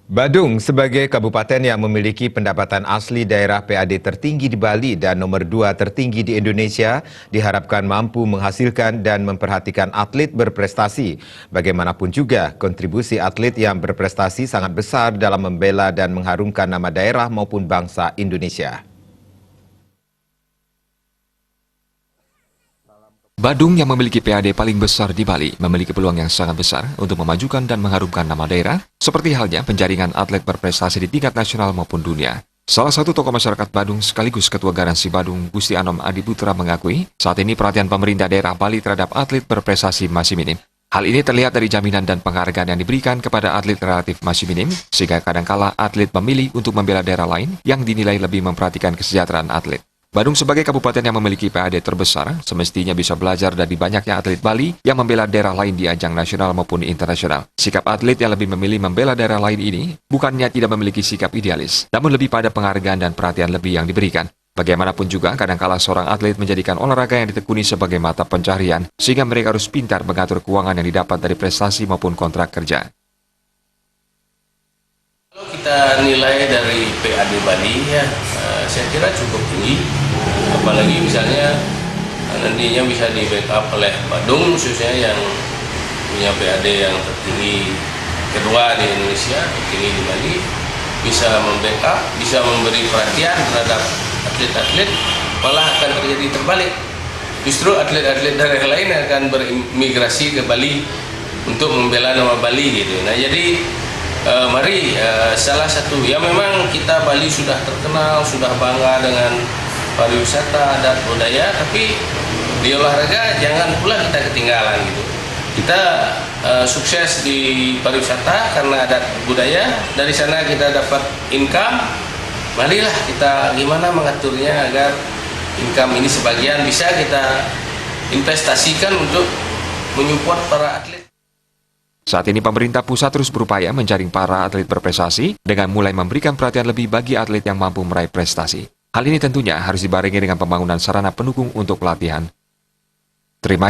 Badung sebagai kabupaten yang memiliki pendapatan asli daerah PAD tertinggi di Bali dan nomor 2 tertinggi di Indonesia diharapkan mampu menghasilkan dan memperhatikan atlet berprestasi. Bagaimanapun juga, kontribusi atlet yang berprestasi sangat besar dalam membela dan mengharumkan nama daerah maupun bangsa Indonesia. Badung yang memiliki PAD paling besar di Bali memiliki peluang yang sangat besar untuk memajukan dan mengharumkan nama daerah, seperti halnya penjaringan atlet berprestasi di tingkat nasional maupun dunia. Salah satu tokoh masyarakat Badung sekaligus Ketua Garasi Badung, Gusti Anom Adiputra mengakui, saat ini perhatian pemerintah daerah Bali terhadap atlet berprestasi masih minim. Hal ini terlihat dari jaminan dan penghargaan yang diberikan kepada atlet relatif masih minim, sehingga kadangkala atlet memilih untuk membela daerah lain yang dinilai lebih memperhatikan kesejahteraan atlet. Badung sebagai kabupaten yang memiliki PAD terbesar, semestinya bisa belajar dari banyaknya atlet Bali yang membela daerah lain di ajang nasional maupun internasional. Sikap atlet yang lebih memilih membela daerah lain ini bukannya tidak memiliki sikap idealis, namun lebih pada penghargaan dan perhatian lebih yang diberikan. Bagaimanapun juga, kadangkala seorang atlet menjadikan olahraga yang ditekuni sebagai mata pencaharian, sehingga mereka harus pintar mengatur keuangan yang didapat dari prestasi maupun kontrak kerja. Kalau kita nilai dari PAD Bali ya, saya kira cukup tinggi. Apalagi misalnya nantinya bisa di backup oleh Badung khususnya yang punya PAD yang tertinggi kedua di Indonesia, tertinggi di Bali, bisa membackup, bisa memberi perhatian terhadap atlet-atlet, malah akan terjadi terbalik. Justru atlet-atlet daerah lain akan berimigrasi ke Bali untuk membela nama Bali gitu. Nah jadi mari salah satu ya memang kita Bali sudah terkenal, sudah bangga dengan pariwisata, adat, budaya, tapi di olahraga jangan pula kita ketinggalan gitu. Kita sukses di pariwisata karena adat budaya, dari sana kita dapat income, marilah kita gimana mengaturnya agar income ini sebagian bisa kita investasikan untuk menyupport para atlet. Saat ini pemerintah pusat terus berupaya menjaring para atlet berprestasi dengan mulai memberikan perhatian lebih bagi atlet yang mampu meraih prestasi. Hal ini tentunya harus dibarengi dengan pembangunan sarana pendukung untuk pelatihan. Terima